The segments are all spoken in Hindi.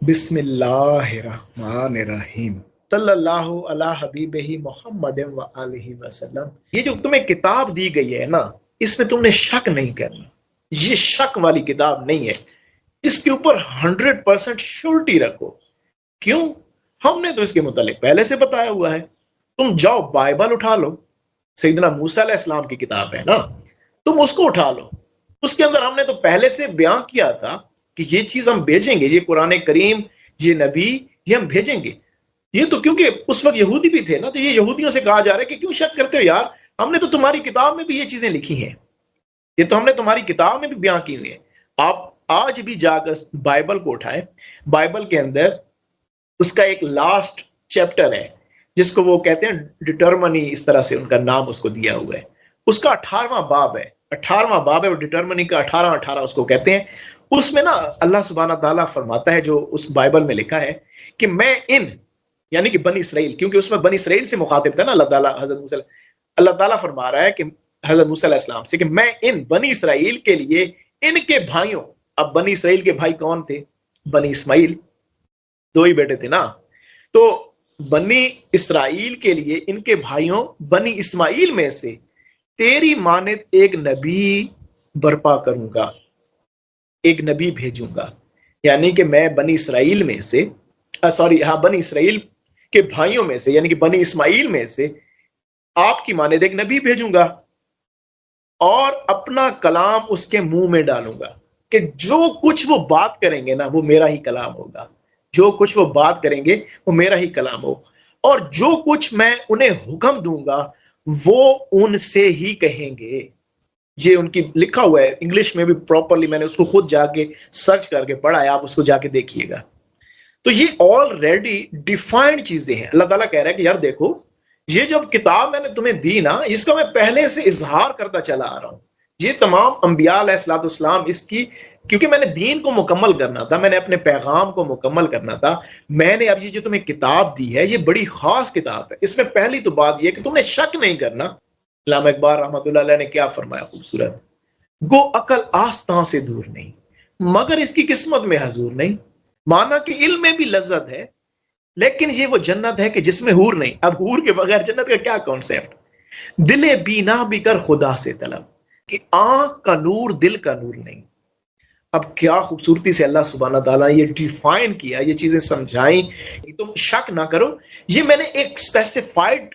बिस्मिल्लाहिर्रहमानिर्रहीम सल्लल्लाहु अला हबीबिही मुहम्मद व आलिहि वसल्लम। ये जो तुम्हें किताब दी गई है ना, इसमें तुमने शक नहीं करना। ये शक वाली किताब नहीं है, इसके ऊपर 100% श्योरिटी रखो। क्यों? हमने तो इसके मुतालिक पहले से बताया हुआ है। तुम जाओ बाइबल उठा लो, सैयदना मूसा अलैहिस्सलाम की किताब है ना, तुम उसको उठा लो। उसके अंदर हमने तो पहले से बयान किया था कि ये चीज हम भेजेंगे, ये कुरान करीम, ये नबी, ये हम भेजेंगे। ये तो क्योंकि उस वक्त यहूदी भी थे ना, तो ये यहूदियों से कहा जा रहा है कि क्यों शक करते हो यार, हमने तो तुम्हारी किताब में भी ये चीजें लिखी हैं, ये तो हमने तुम्हारी किताब में भी बयान की हुई है। आप आज भी जाकर बाइबल को उठाए, बाइबल के अंदर उसका एक लास्ट चैप्टर है जिसको वो कहते हैं डिटर्मनी, इस तरह से उनका नाम उसको दिया हुआ है। उसका 18वां बाब है, 18वां बाब है वो डिटर्मनी का, 18 उसको कहते हैं। उसमें ना अल्लाह सुब्हाना ताला फरमाता है, जो उस बाइबल में लिखा है कि मैं इन, यानी कि बनी इसराइल, क्योंकि उसमें बनी इसराइल से मुखातिब था ना अल्लाह ताला, हजरत मूसा, अल्लाह ताला फरमा रहा है कि हजरत मूसा अलैहिस्सलाम से कि मैं इन बनी इसराइल के लिए इनके भाइयों, अब बनी इसराइल के भाई कौन थे? बनी इस्माइल, दो ही बेटे थे ना। तो बनी इसराइल के लिए इनके भाइयों बनी इस्माइल में से तेरी मानित एक नबी बर्पा करूंगा, एक नबी भेजूंगा। यानी कि मैं बनी इसराइल में से, बनी इसराइल के भाइयों में से, यानी कि बनी इस्माइल में से आपकी मानित एक नबी भेजूंगा और अपना कलाम उसके मुंह में डालूंगा कि जो कुछ वो बात करेंगे ना, वो मेरा ही कलाम होगा। जो कुछ वो बात करेंगे वो मेरा ही कलाम हो, और जो कुछ मैं उन्हें हुक्म दूंगा वो उनसे ही कहेंगे। ये उनकी लिखा हुआ है इंग्लिश में भी प्रॉपरली, मैंने उसको खुद जाके सर्च करके पढ़ा है, आप उसको जाके देखिएगा। तो ये ऑलरेडी डिफाइंड चीजें हैं। अल्लाह ताला कह रहा है कि यार देखो, ये जो किताब मैंने तुम्हें दी ना, इसका मैं पहले से इजहार करता चला आ रहा हूं। ये तमाम अंबिया अलैहिस्सलाम इसकी, क्योंकि मैंने दीन को मुकम्मल करना था, मैंने अपने पैगाम को मुकम्मल करना था, मैंने अब ये जो तुम्हें किताब दी है, ये बड़ी खास किताब है। इसमें पहली तो बात यह कि तुमने शक नहीं करना। अल्लामा इकबाल रहमतुल्लाह अलैह ने क्या फरमाया खूबसूरत, गो अकल आस्तां से दूर नहीं, मगर इसकी किस्मत में हजूर नहीं। माना कि इल्म में भी लज्जत है, लेकिन ये वो जन्नत है कि जिसमें हूर नहीं। अब हूर के बगैर जन्नत का क्या कॉन्सेप्ट? दिले बीना भी कर खुदा से तलब, कि आंख का नूर दिल का नूर नहीं। अब क्या खूबसूरती से अल्लाह सुब्हाना ताला ये डिफाइन किया, ये चीजें समझाई कि तुम शक ना करो। ये मैंने एक स्पेसिफाइड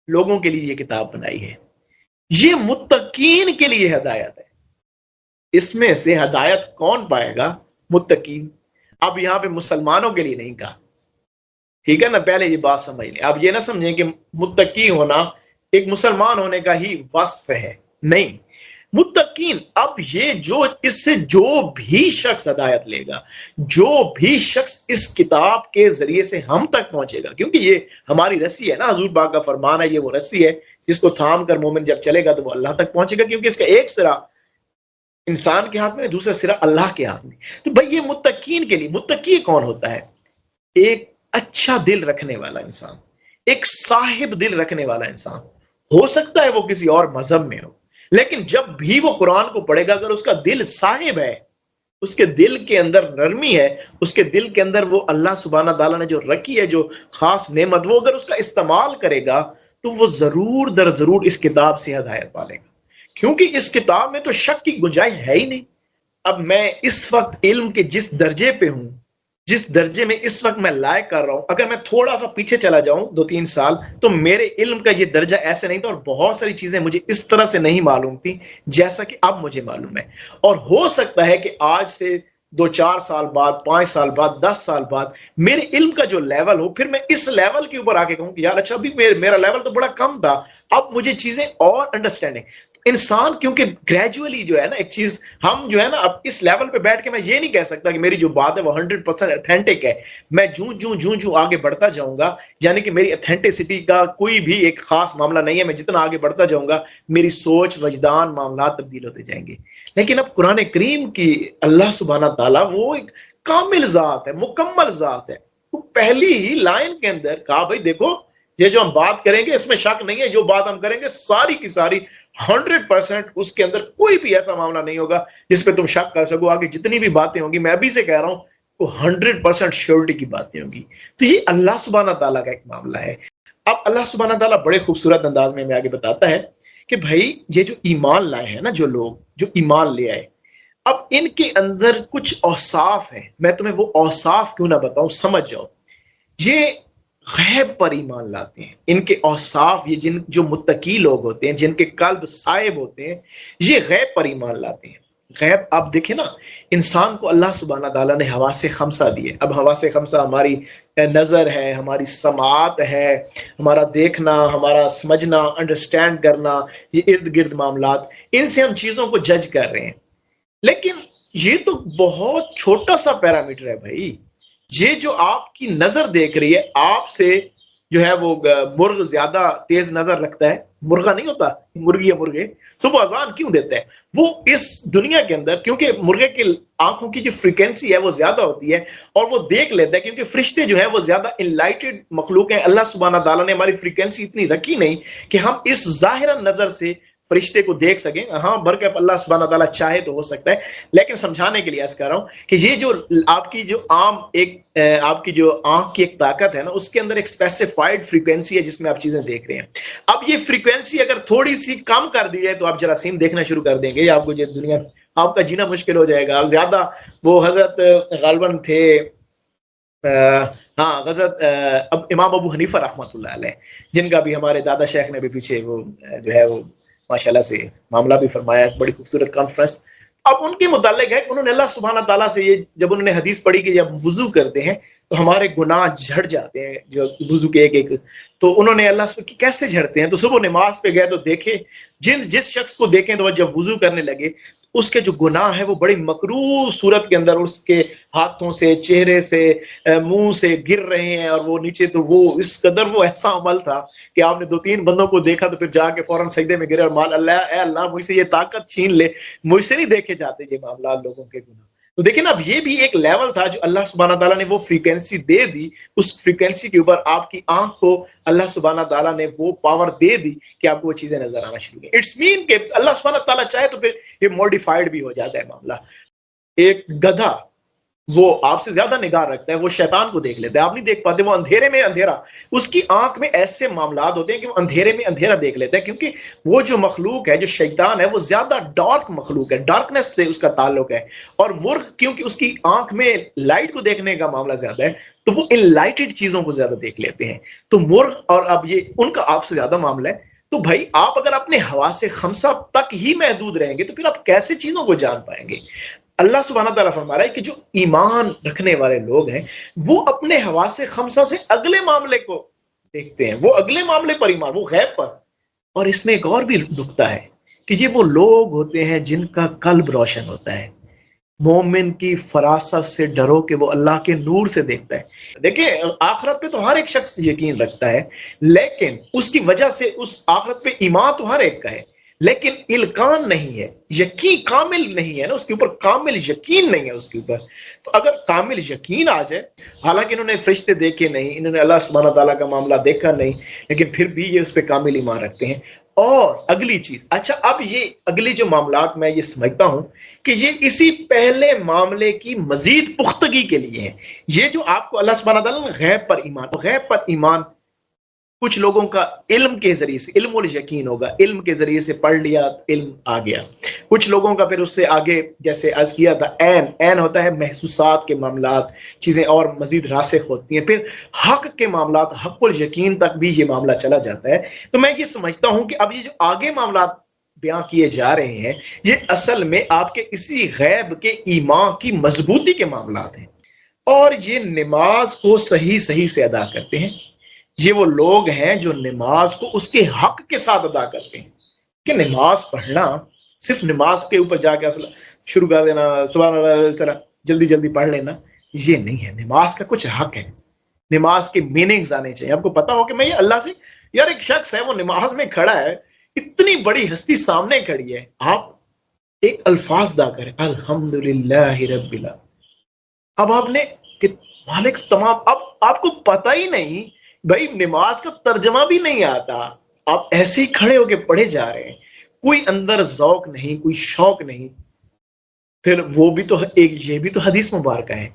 लोगों के लिए ये किताब बनाई है, ये मुत्तकीन के लिए हिदायत है। इसमें से हिदायत कौन पाएगा? मुत्तकीन। अब यहां पे मुसलमानों के लिए नहीं कहा, ठीक है ना, पहले ये बात समझ लें। आप ये ना समझें कि मुत्तकी होना एक मुसलमान होने का ही वस्फ है, नहीं। मुत्तकीन, अब ये जो इससे जो भी शख्स हिदायत लेगा, जो भी शख्स इस किताब के जरिए से हम तक पहुंचेगा, क्योंकि ये हमारी रस्सी है ना, हुजूर पाक का फरमान है, ये वो रस्सी है जिसको थाम कर मोमिन जब चलेगा तो वो अल्लाह तक पहुंचेगा, क्योंकि इसका एक सिरा इंसान के हाथ में, दूसरा सिरा अल्लाह के हाथ में। तो भाई ये मुत्तकीन के लिए, मुत्तकी कौन होता है? एक अच्छा दिल रखने वाला इंसान, एक साहिब दिल रखने वाला इंसान। हो सकता है वो किसी और मजहब में हो, लेकिन जब भी वो कुरान को पढ़ेगा, अगर उसका दिल साहिब है, उसके दिल के अंदर नरमी है, उसके दिल के अंदर वो अल्लाह सुब्हाना ताला ने जो रखी है, जो खास नेमत, वो अगर उसका इस्तेमाल करेगा तो वो जरूर दर जरूर इस किताब से हिदायत पालेगा। क्योंकि इस किताब में तो शक की गुंजाइश है ही नहीं। अब मैं इस वक्त इल्म के जिस दर्जे पे हूं, जिस दर्जे में इस वक्त मैं लायक कर रहा हूं, अगर मैं थोड़ा सा पीछे चला जाऊं 2-3 साल, तो मेरे इल्म का ये दर्जा ऐसे नहीं था, और बहुत सारी चीजें मुझे इस तरह से नहीं मालूम थी जैसा कि अब मुझे मालूम है। और हो सकता है कि आज से 2-4 साल बाद, 5 साल बाद, 10 साल बाद मेरे इल्म का जो लेवल हो, फिर मैं इस लेवल के ऊपर आके कहूं कि यार अच्छा, अभी मेरा लेवल तो बड़ा कम था, अब मुझे चीजें और अंडरस्टैंडिंग। इंसान क्योंकि ग्रेजुअली जो है ना, एक चीज हम जो है ना, अब इस लेवल पे बैठ के मैं ये नहीं कह सकता कि मेरी जो बात है वो 100% ऑथेंटिक है। मैं जूं आगे बढ़ता जाऊंगा, यानी कि मेरी ऑथेंटिसिटी का कोई भी एक खास मामला नहीं है। मैं जितना आगे बढ़ता जाऊंगा, मेरी सोच, वजदान, मामला तब्दील होते जाएंगे। लेकिन अब कुरान करीम की अल्लाह सुब्हाना ताला वो एक कामिल जात है, मुकम्मल जात है। वो पहली ही लाइन के अंदर कहा, भाई देखो, ये जो हम बात करेंगे इसमें शक नहीं है, जो बात हम करेंगे सारी की सारी 100%, उसके अंदर कोई भी ऐसा मामला नहीं होगा जिसपे तुम शक कर सको। आगे जितनी भी बातें होंगी, मैं अभी से कह रहा हूं, आपको 100% श्योरिटी की बात नहीं होगी। तो ये अल्लाह सुब्हाना ताला का एक मामला है। अब अल्लाह सुब्हाना ताला बड़े खूबसूरत अंदाज में आगे बताता है कि भाई ये जो ईमान लाए हैं ना, जो लोग जो ईमान ले आए, अब इनके अंदर कुछ औसाफ है। मैं तुम्हें वो औसाफ क्यों ना बताऊं, समझ जाओ। ये गैब पर ईमान लाते हैं। इनके औसाफ, ये जिन जो मुत्तकी लोग होते हैं, जिनके कल्ब साहिब होते हैं, ये गैब पर ईमान लाते हैं। गैब आप देखें ना, इंसान को अल्लाह सुब्हाना ताला ने हवा से खमसा दिए। अब हवा से खमसा हमारी नजर है, हमारी समात है, हमारा देखना, हमारा समझना, अंडरस्टैंड करना, ये इर्द गिर्द मामलात, इनसे हम चीजों को जज कर रहे हैं। लेकिन ये तो बहुत छोटा सा पैरामीटर है भाई। ये जो आपकी नजर देख रही है, आपसे जो है वो मुर्ग ज्यादा तेज नजर रखता है, मुर्गा नहीं होता, मुर्गी या मुर्गे सुबह अजान क्यों देते हैं? वो इस दुनिया के अंदर, क्योंकि मुर्गे की आंखों की जो फ्रीक्वेंसी है वो ज्यादा होती है और वो देख लेता है, क्योंकि फरिश्ते जो है वो ज्यादा इनलाइटेड मखलूक है। अल्लाह सुब्हाना ताला ने हमारी फ्रीक्वेंसी इतनी रखी नहीं कि हम इस जाहिरा नजर से फरिश्ते को देख सकें। हाँ, बरके अल्लाह सुब्हाना ताला चाहे तो हो सकता है, लेकिन समझाने के लिए अर्ज कर रहा हूं कि ये जो आपकी जो आम एक आपकी जो आंख की एक ताकत है ना, उसके अंदर एक स्पेसिफाइड फ्रीक्वेंसी है जिसमें आप चीजें देख रहे हैं। अब ये फ्रीक्वेंसी अगर थोड़ी सी कम कर दी जाए तो आप जरासीम देखना शुरू कर देंगे, आपको ये दुनिया, आपका जीना मुश्किल हो जाएगा। आप ज्यादा वो हजरत गालबन थे, हाँ हजरत अब इमाम अबू हनीफा रहमतुल्लाह अलैह, जिनका भी हमारे दादा शेख ने भी पीछे वो जो है वो माशाल्लाह से मामला भी फरमाया, बड़ी खूबसूरत कॉन्फ्रेंस। अब उनके मुतालिक है कि उन्होंने अल्लाह सुब्हाना ताला से ये, जब उन्होंने हदीस पढ़ी कि जब वुजू करते हैं तो हमारे गुनाह झड़ जाते हैं, जो वुजू के एक एक, तो उन्होंने अल्लाह से कि कैसे झड़ते हैं, तो सुबह नमाज पे गए तो देखे, जिस शख्स को देखें तो जब वुजू करने लगे उसके जो गुनाह है वो बड़ी मकरूह सूरत के अंदर उसके हाथों से, चेहरे से, मुंह से गिर रहे हैं, और वो नीचे, तो वो इस कदर वो ऐसा अमल था कि आपने 2-3 बंदों को देखा तो फिर जाके फौरन सजदे में गिरे और माल अल्लाह, ए अल्लाह मुझसे ये ताकत छीन ले, मुझसे नहीं देखे जाते ये मामला लोगों के गुनाह। तो देखिए ना, अब ये भी एक लेवल था जो अल्लाह सुब्हाना ताला ने वो फ्रीक्वेंसी दे दी। उस फ्रीक्वेंसी के ऊपर आपकी आंख को अल्लाह सुब्हाना ताला ने वो पावर दे दी कि आपको वो चीजें नजर आना शुरू की। इट्स मीन कि अल्लाह सुब्हाना ताला चाहे तो फिर ये मॉडिफाइड भी हो जाता है मामला। एक गधा वो आपसे ज्यादा निगाह रखता है, वो शैतान को देख लेता है, आप नहीं देख पाते, वो अंधेरे में अंधेरा, उसकी आंख में ऐसे मामलात होते हैं कि वो अंधेरे में अंधेरा देख लेता है, क्योंकि वो जो मखलूक है, जो शैतान है, वो ज्यादा डार्क मखलूक है, डार्कनेस से उसका ताल्लुक है। और मुर्ग क्योंकि उसकी आंख में लाइट को देखने का मामला ज्यादा है, तो वो इनलाइटेड चीजों को ज्यादा देख लेते हैं। तो मुर्ग, और अब ये उनका आपसे ज्यादा मामला है। तो भाई आप अगर अपने हवा से खमसा तक ही महदूद रहेंगे तो फिर आप कैसे चीजों को जान पाएंगे? अल्लाह सुब्हाना ताला फरमा रहा है कि जो ईमान रखने वाले लोग हैं वो अपने हवा से खमसा से अगले मामले को देखते हैं, वो अगले मामले पर ईमान, वो गैब पर। और इसमें एक और भी नुक्ता है कि ये वो लोग होते हैं जिनका कल्ब रोशन होता है। मोमिन की फरासत से डरो कि वो अल्लाह के नूर से देखता है। देखिए, आखिरत पे तो हर एक शख्स यकीन रखता है, लेकिन उसकी वजह से उस आखिरत पे ईमान तो हर एक का है, लेकिन इल्कान नहीं है, यकीन कामिल नहीं है ना उसके ऊपर, कामिल यकीन नहीं है उसके ऊपर। तो अगर कामिल यकीन आ जाए, हालांकि इन्होंने फरिश्ते देखे नहीं, इन्होंने अल्लाह सुब्हाना ताला का मामला देखा नहीं, लेकिन फिर भी ये उस पर कामिल ईमान रखते हैं। और अगली चीज, अच्छा अब ये अगली जो मामलात मैं ये समझता हूं कि ये इसी पहले मामले की मजीद पुख्तगी के लिए है। ये जो आपको अल्लाह सुब्हाना ताला ने गैब पर ईमान कुछ लोगों का इल्म के जरिए से, इल्म और यकीन होगा, इल्म के जरिए से पढ़ लिया, इल्म आ गया। कुछ लोगों का फिर उससे आगे, जैसे अर्ज किया था, ऐन होता है महसूसात के मामलात, चीजें और मजीद रासिख होती हैं। फिर हक के मामलात, हक़ुल यकीन तक भी ये मामला चला जाता है। तो मैं ये समझता हूं कि अब ये जो आगे मामलात बयां किए जा रहे हैं, ये असल में आपके इसी गैब के ईमान की मजबूती के मामलात हैं, और ये नमाज को सही सही से अदा करते हैं। ये वो लोग हैं जो नमाज को उसके हक के साथ अदा करते हैं। कि नमाज पढ़ना सिर्फ नमाज के ऊपर जाके शुरू कर देना, सुबह जल्दी जल्दी पढ़ लेना, ये नहीं है। नमाज का कुछ हक है, नमाज के मीनिंग्स आने चाहिए। आपको पता हो कि मैं ये अल्लाह से, यार एक शख्स है वो नमाज में खड़ा है, इतनी बड़ी हस्ती सामने खड़ी है, आप एक अल्फाज अदा करें, अल्हम्दुलिल्लाहि रब्बिल आलमीन। अब आपने मालिक तमाम, अब आपको पता ही नहीं भाई, नमाज का तर्जमा भी नहीं आता, आप ऐसे ही खड़े होके पढ़े जा रहे हैं, कोई अंदर ज़ौक नहीं, कोई शौक नहीं। फिर वो भी तो एक, ये भी तो हदीस मुबारक है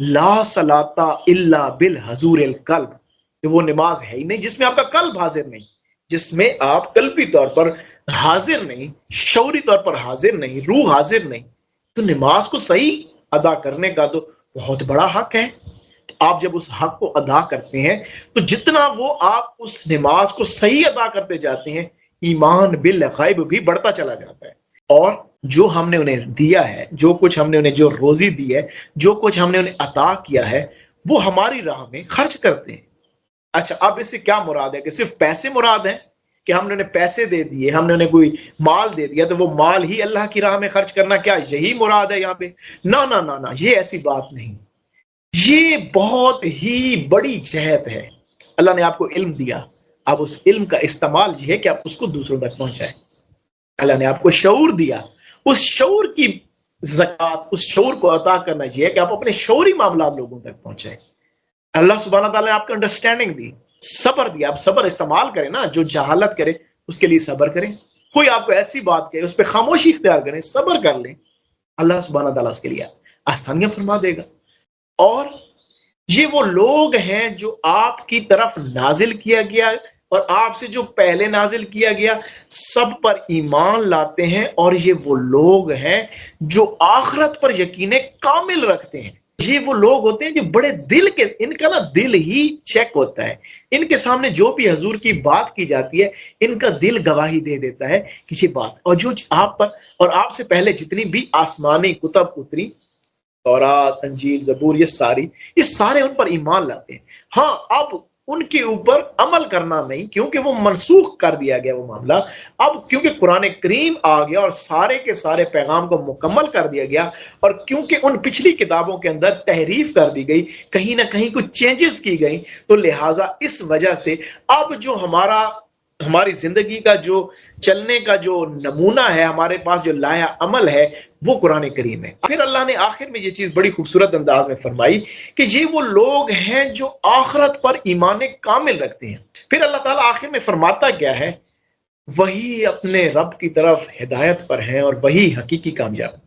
ला सलाता इल्ला बिल हजूर कल्ब, वो नमाज है ही नहीं जिसमें आपका कल्ब हाजिर नहीं, जिसमें आप कल्बी तौर पर हाजिर नहीं, शौरी तौर पर हाजिर नहीं, रूह हाजिर नहीं। तो नमाज को सही अदा करने का तो बहुत बड़ा हक है। आप जब उस हक को अदा करते हैं तो जितना वो आप उस नमाज को सही अदा करते जाते हैं, ईमान बिल गैब भी बढ़ता चला जाता है। और जो हमने उन्हें दिया है, जो कुछ हमने उन्हें, जो रोजी दी है, जो कुछ हमने उन्हें अता किया है, वो हमारी राह में खर्च करते हैं। अच्छा, अब इससे क्या मुराद है? कि सिर्फ पैसे मुराद है कि हमने उन्हें पैसे दे दिए, हमने उन्हें कोई माल दे दिया तो वो माल ही अल्लाह की राह में खर्च करना, क्या यही मुराद है यहाँ पे? ना ना ना ना, ये ऐसी बात नहीं। ये बहुत ही बड़ी जहत है। अल्लाह ने आपको इल्म दिया, अब उस इल्म का इस्तेमाल ये है कि आप उसको दूसरों तक पहुंचाएं। अल्लाह ने आपको शऊर दिया, उस शऊर की ज़कात, उस शऊर को अता करना यह है कि आप अपने शऊरी मामला लोगों तक पहुंचाएं। अल्लाह सुब्हाना ताला ने आपको अंडरस्टैंडिंग दी, सबर दिया, आप सबर इस्तेमाल करें ना। जो जहालत करे उसके लिए सबर करें, कोई आपको ऐसी बात कहे उस पर खामोशी इख्तियार करें, सबर कर लें, अल्लाह सुब्हाना ताला उसके लिए आसानियां फरमा देगा। और ये वो लोग हैं जो आपकी तरफ नाजिल किया गया और आपसे जो पहले नाजिल किया गया सब पर ईमान लाते हैं, और ये वो लोग हैं जो आखिरत पर यकीन कामिल रखते हैं। ये वो लोग होते हैं जो बड़े दिल के, इनका ना दिल ही चेक होता है, इनके सामने जो भी हजूर की बात की जाती है इनका दिल गवाही दे देता है कि ये बात, और जो आप पर और आपसे पहले जितनी भी आसमानी कुतब उतरी, तौरात, अंजील, जबूर, ये सारे उन पर ईमान लाते हैं। हाँ, अब उनके ऊपर अमल करना नहीं, क्योंकि वो मनसूख कर दिया गया वो मामला। अब क्योंकि कुरान करीम आ गया और सारे के सारे पैगाम को मुकम्मल कर दिया गया, और क्योंकि उन पिछली किताबों के अंदर तहरीफ कर दी गई, कहीं ना कहीं कुछ चेंजेस की गई, तो लिहाजा इस वजह से अब जो हमारी जिंदगी का जो चलने का जो नमूना है, हमारे पास जो लाया अमल है, वो कुरान करीम है। फिर अल्लाह ने आखिर में ये चीज बड़ी खूबसूरत अंदाज में फरमाई कि ये वो लोग हैं जो आखिरत पर ईमान कामिल रखते हैं। फिर अल्लाह ताला आखिर में फरमाता क्या है? वही अपने रब की तरफ हिदायत पर हैं और वही हकीकी कामयाब।